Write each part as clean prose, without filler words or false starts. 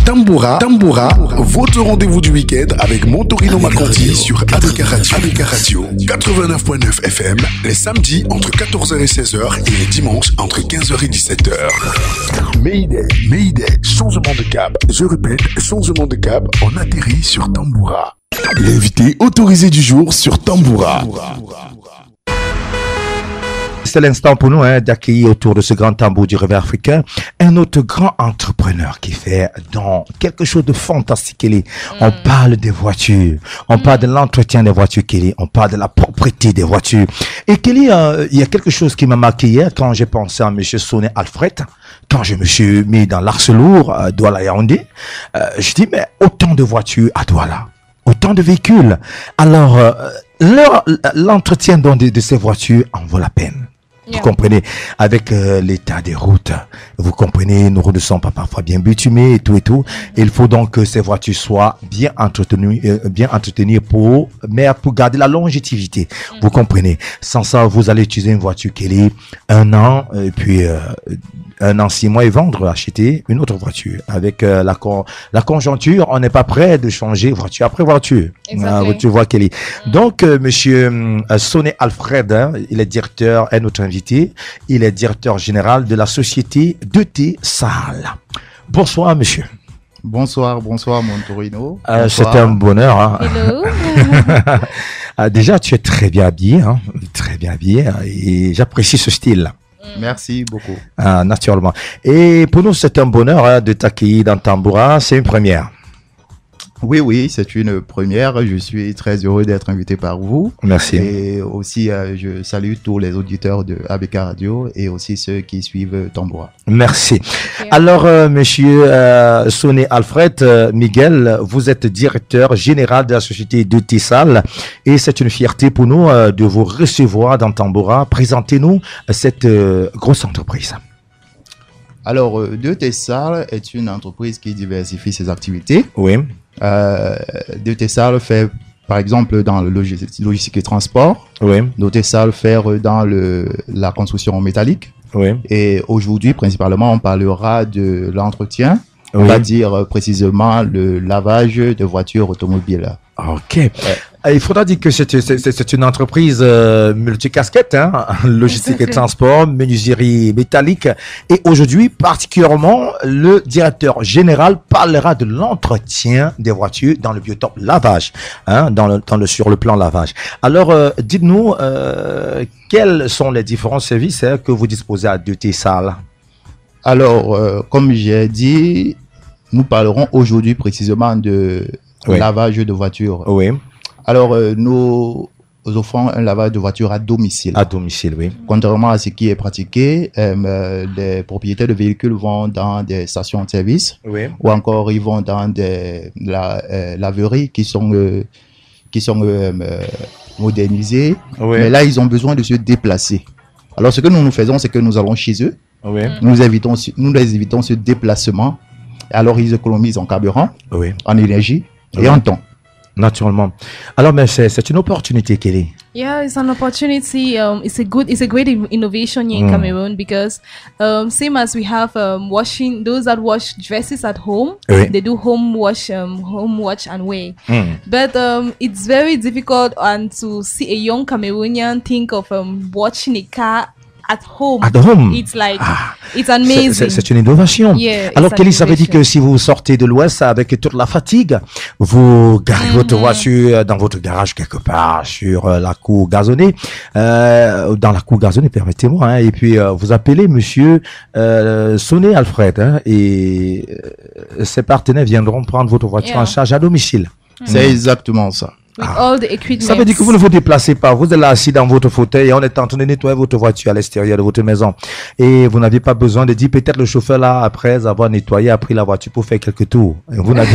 Tamboura, votre rendez-vous du week-end avec Montorino Maconti sur ABK Radio, 89.9 FM, les samedis entre 14h et 16h et les dimanches entre 15h et 17h. Mayday, changement de cap. Je répète, changement de cap, on atterrit sur Tamboura. L'invité autorisé du jour sur Tamboura. C'est l'instant pour nous d'accueillir autour de ce grand tambour du rêve africain un autre grand entrepreneur qui fait dans quelque chose de fantastique, Kelly. On parle des voitures, on parle de l'entretien des voitures, Kelly. On parle de la propriété des voitures. Et Kelly, il y a quelque chose qui m'a marqué hier quand j'ai pensé à Monsieur Soné Alfred. Quand je me suis mis dans l'Arche Lourd à Douala-Yaoundé, je dis mais autant de voitures à Douala. Autant de véhicules. Alors, l'entretien de ces voitures en vaut la peine. Vous comprenez, avec l'état des routes, vous comprenez, nos routes ne sont pas parfois bien bitumées et tout. Il faut donc que ces voitures soient bien entretenues pour garder la longévité. Vous comprenez. Sans ça, vous allez utiliser une voiture qui est 1 an, et puis 1 an, 6 mois et acheter une autre voiture. Avec la conjoncture, on n'est pas prêt de changer voiture après voiture. Tu vois, Kelly. Donc, monsieur Soné Alfred, il est notre invité. Il est directeur général de la société DT Sahel. Bonsoir, monsieur. Bonsoir, Montorino. C'est un bonheur. Hello. Déjà, tu es très bien habillé, et j'apprécie ce style. Merci beaucoup. Naturellement. Et pour nous, c'est un bonheur de t'accueillir dans Tamboura. C'est une première. Oui, c'est une première. Je suis très heureux d'être invité par vous. Merci. Et aussi, je salue tous les auditeurs de ABK Radio et aussi ceux qui suivent Tamboura. Merci. Alors, monsieur Soné Alfred Miguel, vous êtes directeur général de la société DT Sahel et c'est une fierté pour nous de vous recevoir dans Tamboura. Présentez-nous cette grosse entreprise. Alors, DT Sahel est une entreprise qui diversifie ses activités. Oui. DT Sahel fait, par exemple, dans le logistique et transport. Oui. DT Sahel fait dans la construction métallique. Oui. Et aujourd'hui, principalement, on parlera de l'entretien. Oui. On va dire précisément le lavage de voitures automobiles. Ok. Il faudra dire que c'est une entreprise multicasquette, logistique et transport, menuiserie métallique. Et aujourd'hui, particulièrement, le directeur général parlera de l'entretien des voitures dans le biotope lavage, sur le plan lavage. Alors, dites-nous, quels sont les différents services que vous disposez à DT Sahel? Alors, comme j'ai dit, nous parlerons aujourd'hui précisément de lavage de voitures. Oui. Alors, nous offrons un lavage de voitures à domicile. À domicile, oui. Contrairement à ce qui est pratiqué, les propriétaires de véhicules vont dans des stations de service, oui, ou encore ils vont dans des laveries qui sont modernisées. Oui. Mais là, ils ont besoin de se déplacer. Alors, ce que nous faisons, c'est que nous allons chez eux. Oui. Nous les évitons ce déplacement. Alors, ils économisent en carburant, oui, en énergie et en temps. Naturellement. Alors, mais c'est une opportunité, Kelly. Yeah, it's an opportunity. It's a great innovation here in Cameroon because same as we have washing, those that wash dresses at home, oui, they do home wash and wear. But it's very difficult to see a young Cameroonian think of washing a car at home. At home. It's like it's amazing. C'est une innovation. Yeah, alors Kelly, ça veut dire que si vous sortez de l'Ouest avec toute la fatigue, vous garez votre voiture dans votre garage quelque part sur la cour gazonnée, dans la cour gazonnée, permettez-moi, et puis vous appelez monsieur Soné Alfred, et ses partenaires viendront prendre votre voiture en charge à domicile. C'est exactement ça. With all the equipment. Ça veut dire que vous ne vous déplacez pas. Vous êtes là assis dans votre fauteuil et on est en train de nettoyer votre voiture à l'extérieur de votre maison. Et vous n'avez pas besoin de dire peut-être le chauffeur là, après avoir nettoyé, a pris la voiture pour faire quelques tours. Et vous n'avez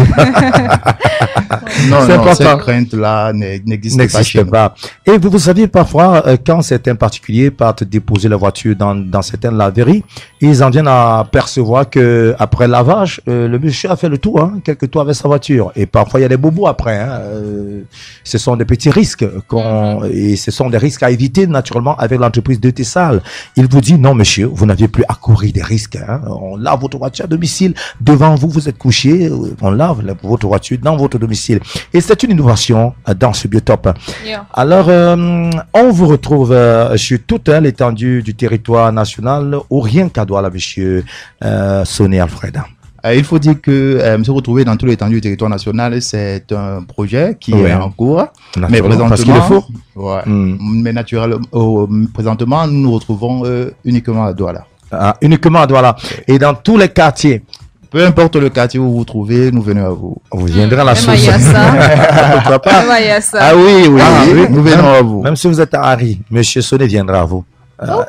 non, cette crainte-là n'existe pas. Et vous savez, parfois, quand certains particuliers partent déposer la voiture dans certaines laveries, ils en viennent à percevoir que après lavage, le monsieur a fait le tour, quelques tours avec sa voiture. Et parfois, il y a des bobos après, ce sont des petits risques et ce sont des risques à éviter naturellement avec l'entreprise de Tessal. Il vous dit non monsieur, vous n'avez plus à courir des risques. Hein. On lave votre voiture à domicile devant vous, vous êtes couché, on lave votre voiture dans votre domicile. Et c'est une innovation dans ce biotope. Yeah. Alors, on vous retrouve sur toute l'étendue du territoire national ou rien qu'à Douala, monsieur Soné Alfred. Il faut dire que se retrouver dans tout l'étendue du territoire national, c'est un projet qui est en cours. Mais présentement, parce qu'il le faut. Ouais, mais naturellement, présentement, nous nous retrouvons uniquement à Douala. Uniquement à Douala. Et dans tous les quartiers. Peu importe le quartier où vous vous trouvez, nous venons à vous. Vous viendrez à la source. Pourquoi pas? Ah oui, nous venons à vous. Même si vous êtes à Harry, monsieur Soné viendra à vous.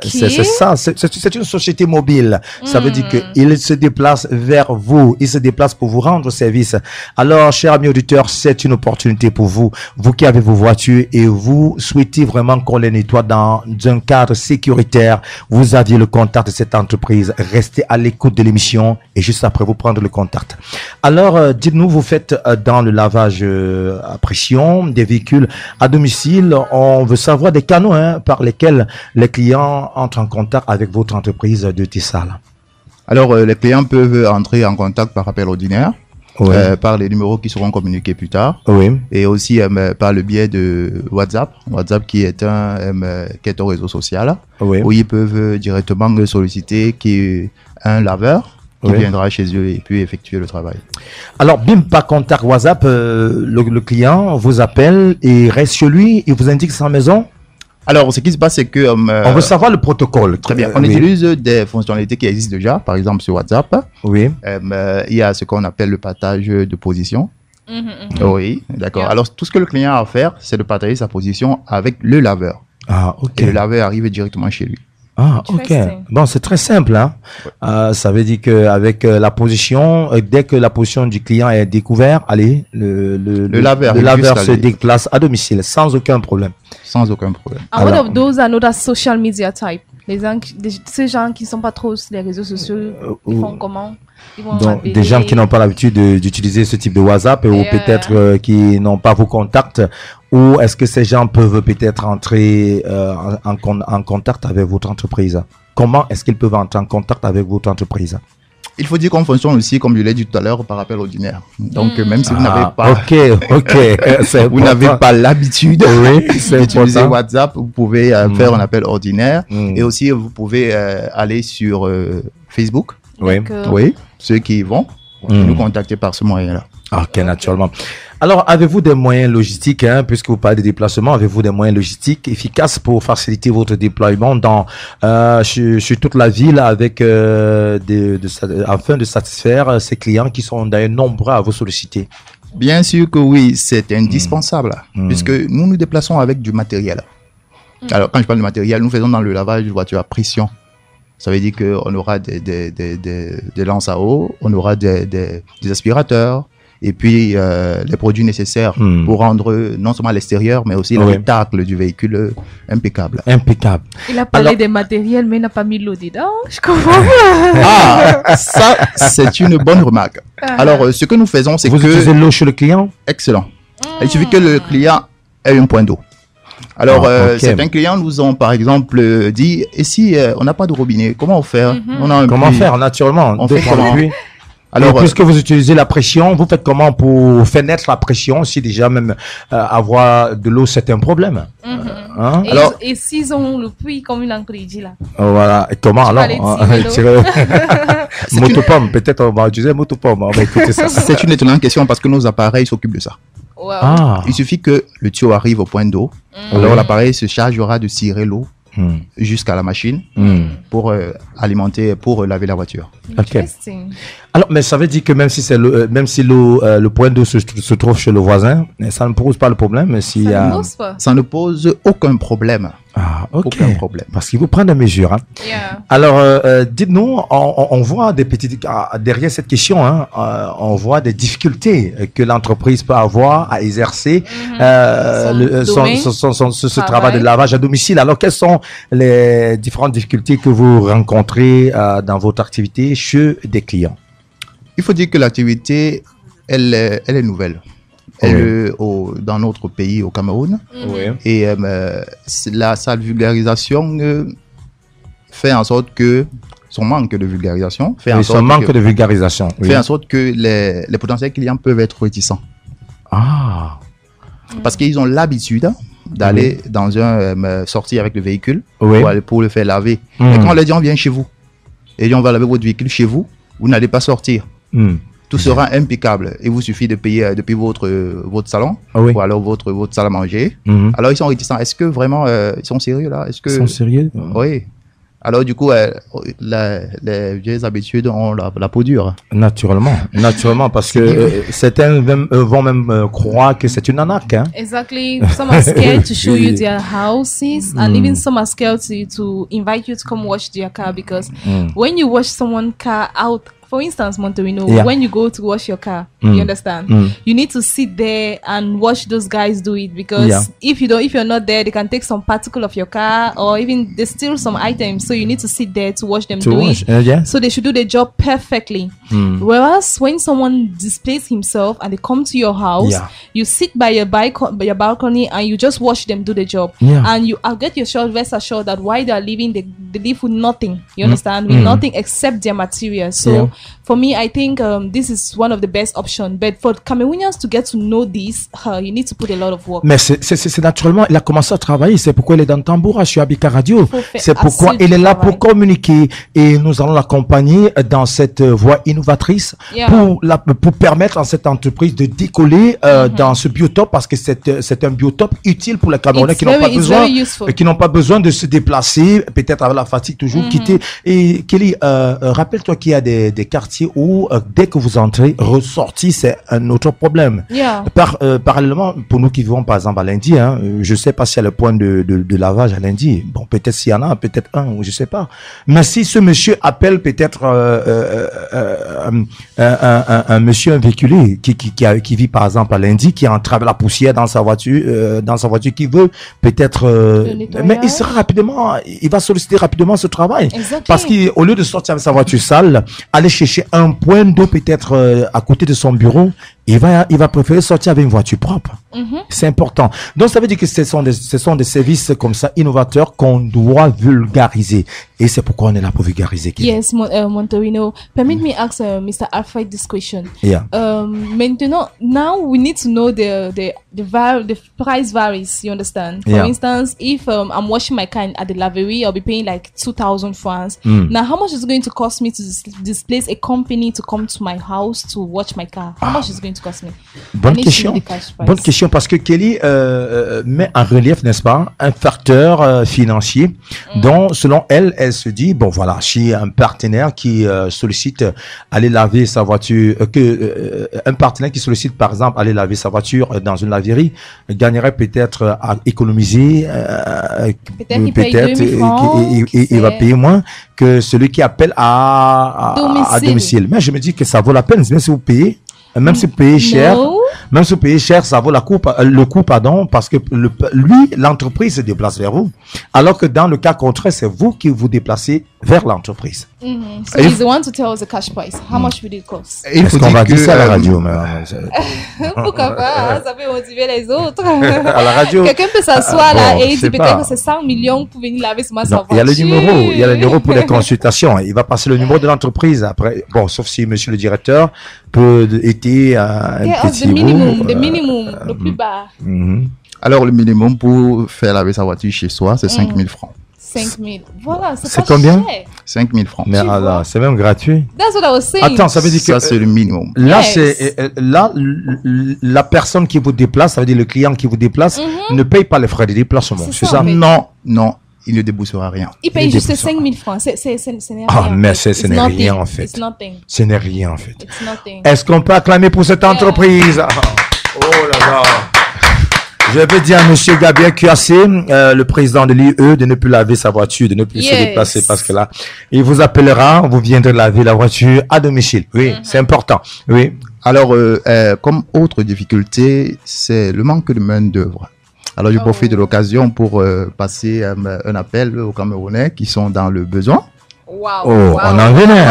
C'est ça, c'est une société mobile. Ça veut dire qu'il se déplace vers vous, il se déplace pour vous rendre service. Alors, chers amis auditeurs, c'est une opportunité pour vous, vous qui avez vos voitures et vous souhaitez vraiment qu'on les nettoie dans un cadre sécuritaire. Vous aviez le contact de cette entreprise. Restez à l'écoute de l'émission et juste après vous prendre le contact. Alors, dites-nous, vous faites dans le lavage à pression des véhicules à domicile. On veut savoir des canaux par lesquels les clients entrent en contact avec votre entreprise de Tessal. Alors, les clients peuvent entrer en contact par appel ordinaire, par les numéros qui seront communiqués plus tard, et aussi par le biais de WhatsApp. WhatsApp qui est un réseau social, où ils peuvent directement solliciter un laveur qui viendra chez eux et puis effectuer le travail. Alors, bim, par contact WhatsApp, le client vous appelle et reste chez lui, il vous indique sa maison. Alors, ce qui se passe, c'est que... on veut savoir le protocole. Très bien. On utilise des fonctionnalités qui existent déjà, par exemple sur WhatsApp. Il y a ce qu'on appelle le partage de position. Oui, d'accord. Alors, tout ce que le client a à faire, c'est de partager sa position avec le laveur. Et le laveur arrive directement chez lui. Ok. Bon, c'est très simple, hein. Ça veut dire que avec la position, dès que la position du client est découverte, allez, le laveur se déplace à domicile sans aucun problème. Sans aucun problème. And what of those are social media type? Ces gens qui sont pas trop sur les réseaux sociaux, ils font comment? Donc, des gens qui n'ont pas l'habitude d'utiliser ce type de WhatsApp ou peut-être qui n'ont pas vos contacts, ou est-ce que ces gens peuvent peut-être entrer en contact avec votre entreprise? Comment est-ce qu'ils peuvent entrer en contact avec votre entreprise? Il faut dire qu'on fonctionne aussi, comme je l'ai dit tout à l'heure, par appel ordinaire. Donc, même si vous n'avez pas, vous n'avez pas l'habitude d'utiliser WhatsApp, vous pouvez faire un appel ordinaire. Et aussi, vous pouvez aller sur Facebook. Oui, ceux qui vont nous contacter par ce moyen-là. Ok, naturellement. Alors, avez-vous des moyens logistiques, puisque vous parlez de déplacement, avez-vous des moyens logistiques efficaces pour faciliter votre déploiement sur toute la ville avec afin de satisfaire ces clients qui sont d'ailleurs nombreux à vous solliciter? Bien sûr que oui, c'est indispensable, puisque nous nous déplaçons avec du matériel. Alors, quand je parle de matériel, nous faisons dans le lavage de voitures à pression. Ça veut dire qu'on aura des lances à eau, on aura des aspirateurs, et puis les produits nécessaires pour rendre non seulement l'extérieur, mais aussi le rétacle du véhicule impeccable. Impeccable. Il a parlé des matériels, mais il n'a pas mis l'eau dedans. Je comprends. Ça, c'est une bonne remarque. Alors, ce que nous faisons, c'est que... Vous utilisez l'eau chez le client? Excellent. Il suffit que le client ait un point d'eau. Alors, certains clients nous ont, par exemple, dit, et si on n'a pas de robinet, comment faire? Comment faire, naturellement? On fait comment? Alors, puisque vous utilisez la pression, vous faites comment pour faire naître la pression si déjà même avoir de l'eau, c'est un problème? Et s'ils ont le puits comme une encre là? Voilà. Et comment alors? Motopomme, peut-être on va utiliser motopomme. On va écouter ça. C'est une étonnante question parce que nos appareils s'occupent de ça. Il suffit que le tuyau arrive au point d'eau. Alors l'appareil se chargera de tirer l'eau jusqu'à la machine pour alimenter, pour laver la voiture. Alors, mais ça veut dire que même si le point d'eau se trouve chez le voisin, ça ne pose pas le problème. Ça ne pose aucun problème. Aucun problème. Parce qu'il vous prend des mesures. Alors, dites-nous, on voit des petites derrière cette question, on voit des difficultés que l'entreprise peut avoir à exercer ce travail de lavage à domicile. Alors, quelles sont les différentes difficultés que vous rencontrez dans votre activité chez des clients? Il faut dire que l'activité, elle est nouvelle. dans notre pays, au Cameroun. Oui. Et sa vulgarisation fait en sorte que son manque de vulgarisation fait en sorte fait en sorte que les potentiels clients peuvent être réticents. Ah. Parce qu'ils ont l'habitude d'aller dans sortir avec le véhicule pour le faire laver. Et quand on leur dit on vient chez vous et on va laver votre véhicule chez vous, vous n'allez pas sortir. Tout sera impeccable. Il vous suffit de payer depuis votre salon ou alors votre salle à manger. Alors ils sont réticents. Est-ce que vraiment ils sont sérieux là? Ils sont sérieux? Oui. Alors du coup, les vieilles habitudes ont la peau dure. Naturellement, parce que certains vont même croire que c'est une arnaque. Hein? Exactly. Some are scared to show you their houses, and even some are scared to invite you to come wash their car, because when you wash someone's car out, for instance, Monterino, when you go to wash your car, you understand, you need to sit there and watch those guys do it, because if you're not there, they can take some particle of your car, or even they steal some items. So you need to sit there to watch them do it. So they should do the job perfectly. Whereas when someone displays himself and they come to your house, you sit by your balcony and you just watch them do the job. And I'll get your rest assured that while they're leaving, they leave with nothing. You understand? With nothing except their material. So for me, I think this is one of the best options. But for Cameroonians to get to know this, you need to put a lot of work. Mais c'est naturellement, il a commencé à travailler. C'est pourquoi il est dans Tamboura sur Abika Radio. C'est pourquoi il est là pour communiquer. Et nous allons l'accompagner dans cette voie innovatrice pour permettre à cette entreprise de décoller dans ce biotope, parce que c'est un biotope utile pour les Camerounais qui n'ont pas besoin de se déplacer, peut-être avec la fatigue, toujours quitter. Et Kelly, rappelle-toi qu'il y a des quartiers où dès que vous entrez, ressortir, c'est un autre problème. Parallèlement, pour nous qui vivons par exemple à Lundi, je sais pas s'il y a le point de lavage à Lundi. Bon, peut-être s'il y en a, peut-être un, ou je sais pas. Mais si ce monsieur appelle peut-être un monsieur véhiculé qui vit par exemple à Lundi, qui entrave la poussière dans sa voiture, qui veut peut-être, mais il va solliciter rapidement ce travail. Parce qu'au lieu de sortir avec sa voiture sale, aller chercher un point d'eau peut-être à côté de son bureau, il va préférer sortir avec une voiture propre. C'est important. Donc ça veut dire que ce sont des services comme ça innovateurs qu'on doit vulgariser. Et c'est pourquoi on est là pour vulgariser. Yes, Monterino. Permit me ask Mr. Alfred this question. Maintenant, now we need to know the price varies. You understand? For instance, if I'm washing my car at the laverie, I'll be paying like 2,000 francs. Now, how much is it going to cost me to displace a company to come to my house to watch my car? How much is it going to cost me? Bonne question, parce que Kelly met en relief, n'est-ce pas, un facteur financier dont, selon elle se dit, bon voilà, chez un partenaire qui sollicite aller laver sa voiture, un partenaire qui sollicite par exemple aller laver sa voiture dans une laverie gagnerait peut-être à économiser, il va payer moins que celui qui appelle à domicile. Mais je me dis que ça vaut la peine, même si vous payez. Même si vous payez cher, ça vaut le coup, parce que l'entreprise se déplace vers vous. Alors que dans le cas contraire, c'est vous qui vous déplacez vers l'entreprise. So he's the one to tell us the cash price. How much will it cost? Est-ce qu'on va dire ça à la radio? Pourquoi pas? Ça peut motiver les autres. À la radio. Quelqu'un peut s'asseoir là et il dit peut-être que c'est 100 millions pour venir laver sa voiture. Il y a le numéro pour les consultations. Il va passer le numéro de l'entreprise après. Bon, sauf si monsieur le directeur peut aider un petit bout. Le minimum, le plus bas. Alors, le minimum pour faire laver sa voiture chez soi, c'est 5 000 francs. 5 000. Voilà, c'est combien? 5 000 francs. Mais alors, c'est même gratuit. That's what I was saying. Attends, ça veut dire que ça, c'est le minimum. Là, la personne qui vous déplace, ça veut dire le client qui vous déplace, ne paye pas les frais de déplacement. C'est ça? Non, il ne déboursera rien. Il paye juste 5 000 francs. Ce n'est rien. Ah, mais ce n'est rien en fait. Ce n'est rien en fait. It's nothing. Est-ce qu'on peut acclamer pour cette entreprise? Oh là là. Je vais dire à monsieur Gabriel Cuassé, le président de l'IE, de ne plus laver sa voiture, de ne plus se déplacer, parce que là, il vous appellera, vous viendrez laver la voiture à domicile. Oui, c'est important. Oui. Alors, comme autre difficulté, c'est le manque de main-d'œuvre. Alors, je profite de l'occasion pour passer un appel aux Camerounais qui sont dans le besoin. On en venait.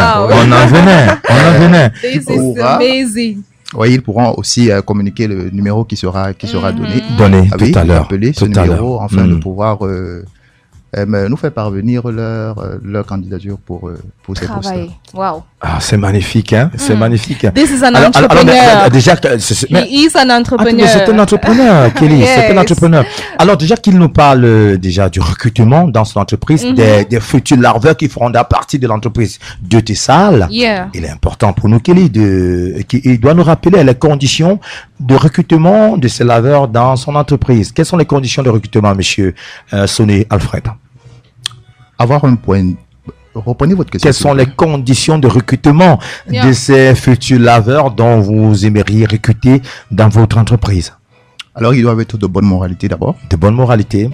This is amazing. Oui, ils pourront aussi communiquer le numéro qui sera donné oui, tout à l'heure. Appeler ce numéro afin de pouvoir nous faire parvenir leur candidature pour ces postes. Wow. Ah, c'est magnifique, hein? C'est magnifique. This is an entrepreneur. Déjà, he is an entrepreneur. C'est un entrepreneur, Kelly. Yes. C'est un entrepreneur. Alors, déjà qu'il nous parle déjà du recrutement dans son entreprise, des futurs larveurs qui feront partie de l'entreprise de Tessal. Yeah. Il est important pour nous, Kelly, il doit nous rappeler les conditions de recrutement de ces larveurs dans son entreprise. Quelles sont les conditions de recrutement, monsieur Soné Alfred? Avoir un point. Reprenez votre question. Quelles sont les conditions de recrutement de ces futurs laveurs dont vous aimeriez recruter dans votre entreprise? Alors, ils doivent être de bonne moralité d'abord. De bonne moralité.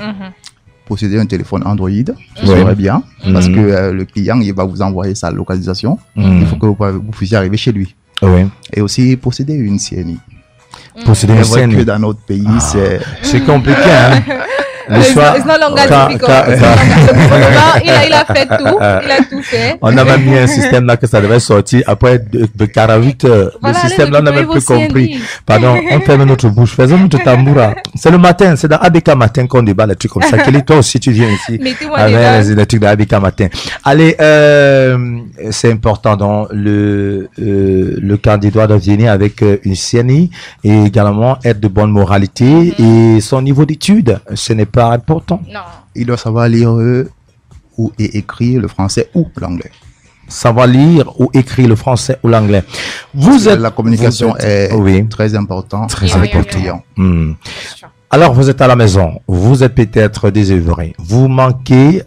Posséder un téléphone Android, ce serait bien, parce que le client, il va vous envoyer sa localisation. Il faut que vous puissiez arriver chez lui. Oui. Et aussi posséder une CNI. Posséder une CNI. Que dans notre pays, c'est compliqué, hein? It's not longer difficult. Il a fait tout. Il a tout fait. On a même mis un système là que ça devait sortir après de 48 heures. Voilà, le système là, on n'a même plus compris. Pardon, on ferme notre bouche. Faisons notre tamboura. C'est le matin, c'est dans ABK Matin qu'on débat les trucs comme ça. Kelly, toi aussi, tu viens ici. Avec les trucs de ABK Matin. Allez, c'est important. Donc, le candidat doit venir avec une CNI et également être de bonne moralité et son niveau d'études. Ce n'est pas important. Non. Il doit savoir lire ou écrire le français ou l'anglais. Savoir lire ou écrire le français ou l'anglais. La communication est très importante. Très avec le client. Alors, vous êtes à la maison, vous êtes peut-être désœuvré, vous manquez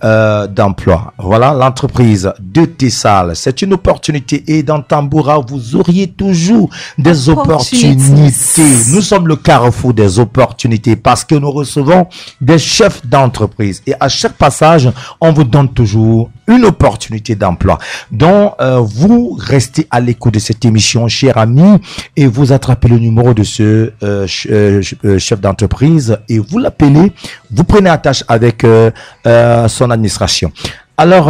d'emploi. Voilà, l'entreprise de Tessal, c'est une opportunité et dans Tamboura, vous auriez toujours des opportunités. Nous sommes le carrefour des opportunités parce que nous recevons des chefs d'entreprise et à chaque passage, on vous donne toujours une opportunité d'emploi. Donc, vous restez à l'écoute de cette émission, chers amis, et vous attrapez le numéro de ce chef d'entreprise et vous l'appelez, vous prenez attache avec son administration. Alors,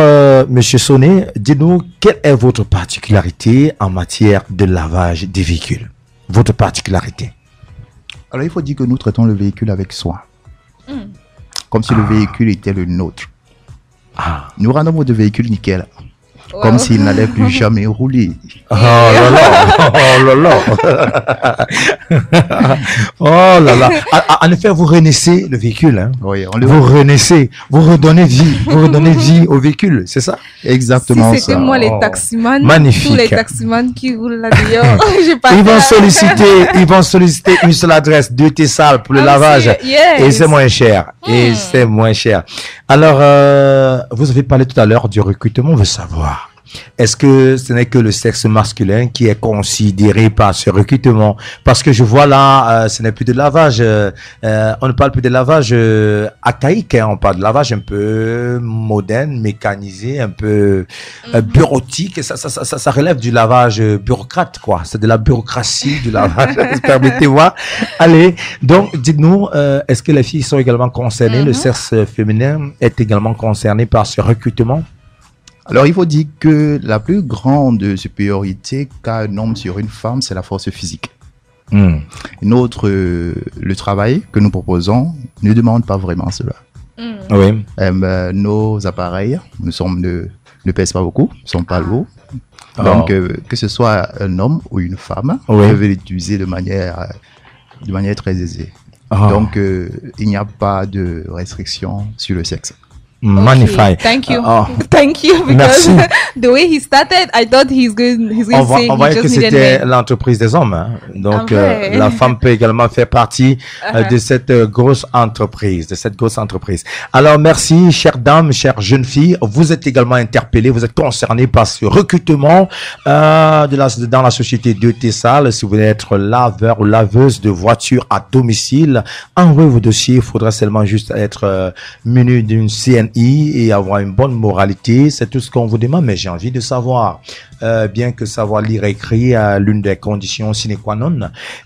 Monsieur Soné, dites-nous, quelle est votre particularité en matière de lavage des véhicules? Votre particularité? Alors, il faut dire que nous traitons le véhicule avec soin. Comme si le véhicule était le nôtre. Nous rendons votre véhicule nickel. Wow. Comme s'il n'allait plus jamais rouler. Oh là là, oh là là. Oh là là. En effet, vous renaissez le véhicule. Hein. Oui, vous renaissez, vous redonnez vie au véhicule, c'est ça? Exactement. Si c'était moi les taximans, magnifique. Tous les taximans qui roulent là-dedans, ils vont solliciter une seule adresse de Tessal pour le lavage. Et c'est moins cher. Et c'est moins cher. Alors, vous avez parlé tout à l'heure du recrutement, on veut savoir. Est-ce que ce n'est que le sexe masculin qui est considéré par ce recrutement? Parce que je vois là, ce n'est plus de lavage. On ne parle plus de lavage archaïque. Hein, on parle de lavage un peu moderne, mécanisé, un peu bureautique. Ça relève du lavage bureaucrate, quoi. C'est de la bureaucratie du lavage. Permettez-moi. Allez. Donc, dites-nous, est-ce que les filles sont également concernées? Le sexe féminin est également concerné par ce recrutement? Alors, il faut dire que la plus grande supériorité qu'a un homme sur une femme, c'est la force physique. Le travail que nous proposons ne demande pas vraiment cela. Oui. Nos appareils ne pèsent pas beaucoup, ne sont pas lourds. Donc, que ce soit un homme ou une femme, peuvent l'utiliser de manière très aisée. Donc, il n'y a pas de restriction sur le sexe. Magnifique. Thank you. Thank you. Because the way he started, I thought he's going to say on voyait que c'était l'entreprise des hommes. Hein. Donc, la femme peut également faire partie de cette grosse entreprise, Alors, merci, chères dames, chères jeunes filles. Vous êtes également interpellées, vous êtes concernées par ce recrutement dans la société de Tessal. Si vous voulez être laveur ou laveuse de voitures à domicile, envoyez vos dossiers. Il faudra seulement juste être menu d'une CNI et avoir une bonne moralité, c'est tout ce qu'on vous demande, mais j'ai envie de savoir, bien que savoir lire et écrire l'une des conditions sine qua non,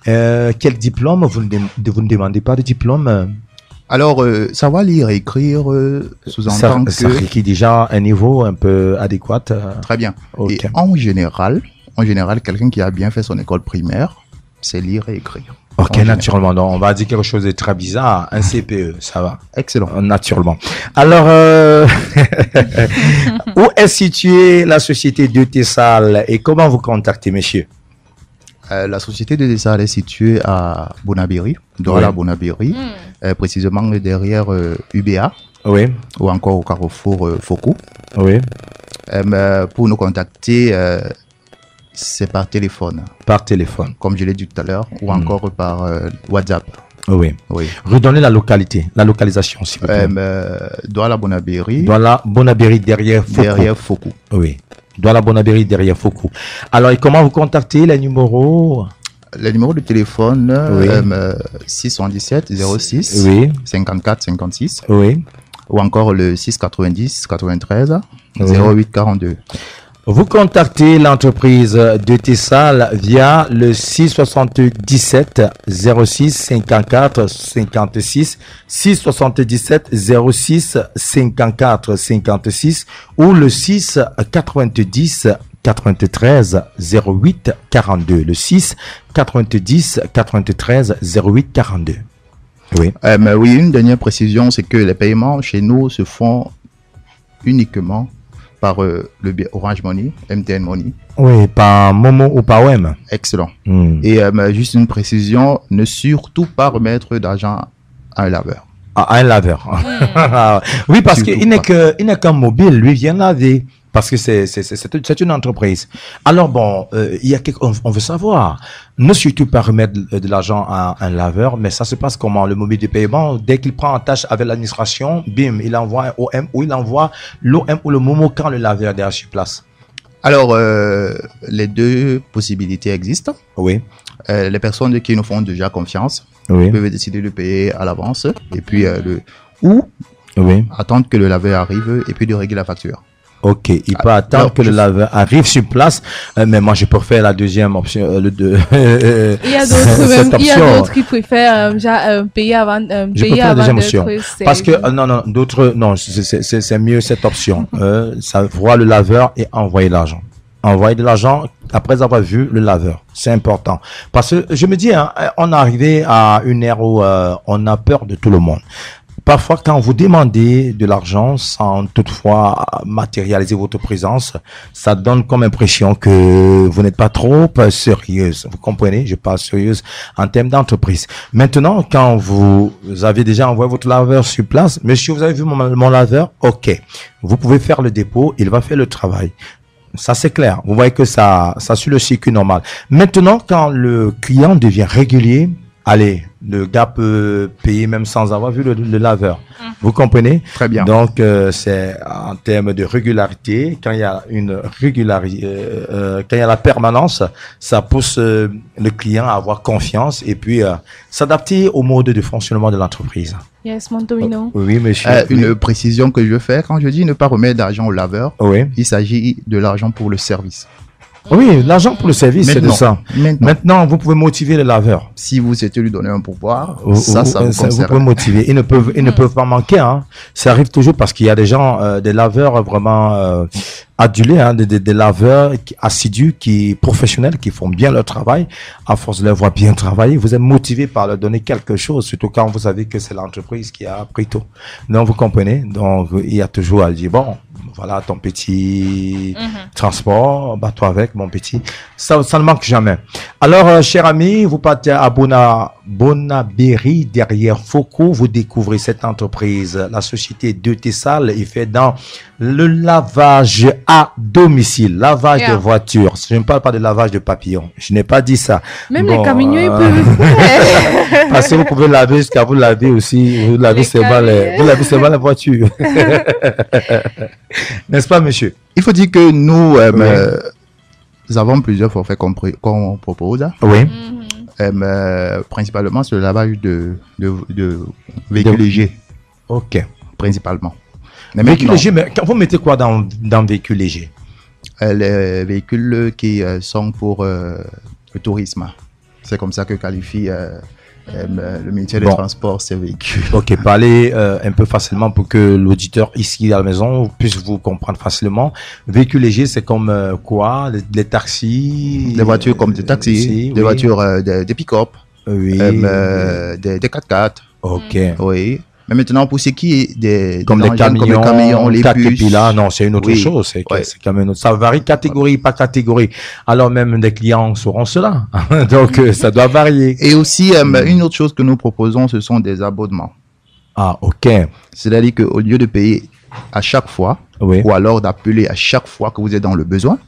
quel diplôme, vous ne demandez pas de diplôme? Alors, savoir lire et écrire sous-entend que... Ça requiert déjà un niveau un peu adéquat. Très bien. Okay. Et en général, quelqu'un qui a bien fait son école primaire c'est lire et écrire. Ok, naturellement. Donc, on va dire quelque chose de très bizarre. Un CPE, ça va. Excellent. Naturellement. Alors, où est située la société de Tessal et comment vous contactez, monsieur? La société de Tessal est située à Bonabéry, Douala Bonabéry, précisément derrière UBA. Oui. Ou encore au carrefour Foucault. Oui. Pour nous contacter, c'est par téléphone. Par téléphone. Comme je l'ai dit tout à l'heure, ou encore par WhatsApp. Oui. Oui. Redonnez la localité, la localisation, s'il vous plaît. Douala Bonabéry. Douala Bonabéry derrière Foucault. Derrière Foucault. Oui. Douala Bonabéry derrière Foucault. Alors, et comment vous contactez les numéros? Le numéro de téléphone, 677 06 54 56. Oui. Ou encore le 690 93 08 42. Vous contactez l'entreprise de Tessal via le 677 06 54 56, 677 06 54 56 ou le 6 90 93 08 42. Le 6 90 93 08 42. Oui. Oui, une dernière précision, c'est que les paiements chez nous se font uniquement par le Orange Money, MTN Money. Oui, par Momo ou par OM. Excellent. Et juste une précision, ne surtout pas remettre d'argent à un laveur. À un laveur. Oui, parce qu'il n'est qu'un mobile, lui vient laver. Parce que c'est une entreprise. Alors bon, il y a on veut savoir. Ne surtout pas remettre de l'argent à un laveur, mais ça se passe comment? Le mobile de paiement, dès qu'il prend en tâche avec l'administration, bim, il envoie un OM ou il envoie l'OM ou le Momo quand le laveur est sur place. Alors, les deux possibilités existent. Oui. Les personnes qui nous font déjà confiance peuvent décider de payer à l'avance et puis ou attendre que le laveur arrive et puis de régler la facture. Ok, il peut attendre que le laveur arrive sur place, mais moi je préfère la deuxième option. Il y a d'autres qui préfèrent payer avant. Je préfère la deuxième option parce que d'autres c'est mieux cette option. Ça voir le laveur et envoyer l'argent. Envoyer de l'argent après avoir vu le laveur, c'est important parce que je me dis, on est arrivé à une ère où on a peur de tout le monde. Parfois, quand vous demandez de l'argent sans toutefois matérialiser votre présence, ça donne comme impression que vous n'êtes pas trop sérieuse. Vous comprenez? Je parle sérieuse en termes d'entreprise. Maintenant, quand vous avez déjà envoyé votre laveur sur place, monsieur, vous avez vu mon laveur? Ok. Vous pouvez faire le dépôt, il va faire le travail. Ça, c'est clair. Vous voyez que ça suit le circuit normal. Maintenant, quand le client devient régulier, allez, le gars peut payer même sans avoir vu le laveur. Vous comprenez? Très bien. Donc, c'est en termes de régularité. Quand il y a une régularité, quand il y a la permanence, ça pousse le client à avoir confiance et puis s'adapter au mode de fonctionnement de l'entreprise. Yes, Montorino. Oui, monsieur. Une précision que je veux faire, quand je dis ne pas remettre d'argent au laveur, il s'agit de l'argent pour le service. Oui, l'argent pour le service, c'est de ça. Maintenant, vous pouvez motiver le laveur. Si vous souhaitez lui donner un pourboire, ça vous concerne. Vous pouvez motiver. Ils ne peuvent pas manquer, hein. Ça arrive toujours parce qu'il y a des gens, des laveurs vraiment adulés, hein, des laveurs assidus, professionnels, qui font bien leur travail. À force de les voir bien travailler, vous êtes motivé par leur donner quelque chose, surtout quand vous savez que c'est l'entreprise qui a pris tout. Donc, vous comprenez? Donc, il y a toujours à dire, bon, voilà ton petit transport, toi avec mon petit. Ça ne manque jamais. Alors, cher ami, vous partez à Bonabéry, derrière Foucault, vous découvrez cette entreprise, la société de Tessal. Il fait dans le lavage à domicile, lavage de voitures. Je ne parle pas de lavage de papillons. Je n'ai pas dit ça. Même les camions, ils peuvent le faire. Parce que vous pouvez laver jusqu'à vous laver aussi. Vous lavez seulement la voiture. N'est-ce pas, monsieur? Il faut dire que nous, nous avons plusieurs forfaits qu'on propose. Oui. Principalement sur le lavage de véhicules légers. Ok. Principalement. Mais véhicules légers, mais vous mettez quoi dans véhicules légers? Les véhicules qui sont pour le tourisme. C'est comme ça que qualifie le ministère des Transports, ces véhicules. Ok, parlez un peu facilement pour que l'auditeur ici à la maison puisse vous comprendre facilement. Véhicules légers, c'est comme quoi? Les taxis? Des voitures comme des taxis, des voitures, des pick-up, des 4x4. Ok. Oui. Mais maintenant, pour ce qui est des camions, les bus, là, non, c'est une autre chose. C'est quand même une autre. Ça varie catégorie par catégorie. Alors même des clients sauront cela. Donc, ça doit varier. Et aussi, une autre chose que nous proposons, ce sont des abonnements. Ah, ok. C'est-à-dire qu'au lieu de payer à chaque fois, ou alors d'appeler à chaque fois que vous êtes dans le besoin,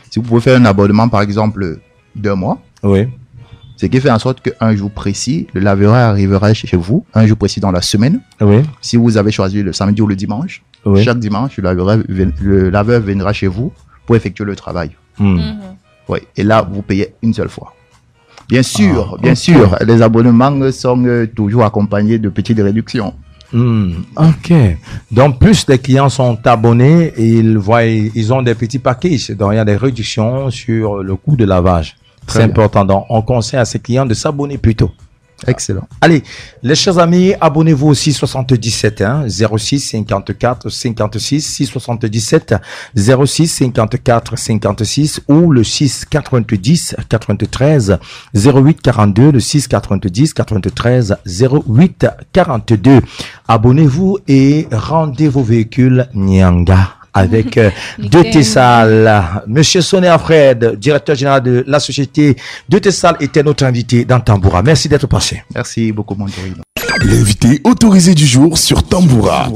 si vous pouvez faire un abonnement, par exemple, d'1 mois, ce qui fait en sorte qu'un jour précis, le laveur arrivera chez vous, un jour précis dans la semaine. Si vous avez choisi le samedi ou le dimanche, chaque dimanche, le laveur viendra chez vous pour effectuer le travail. Et là, vous payez une seule fois. Bien sûr, les abonnements sont toujours accompagnés de petites réductions. Ok. Donc, plus les clients sont abonnés, ils ont des petits packages. Donc, il y a des réductions sur le coût de lavage. C'est important. Donc, on conseille à ses clients de s'abonner plus tôt. Excellent. Allez, les chers amis, abonnez-vous aussi 77 06 54 56 677 06 54 56 ou le 6 90 93 08 42, le 6 90 93 08 42. Abonnez-vous et rendez vos véhicules Nyanga avec De Tessal. Monsieur Soné Alfred, directeur général de la société De Tessal, était notre invité dans Tamboura. Merci d'être passé. Merci beaucoup, Montorino. L'invité autorisé du jour sur Tamboura.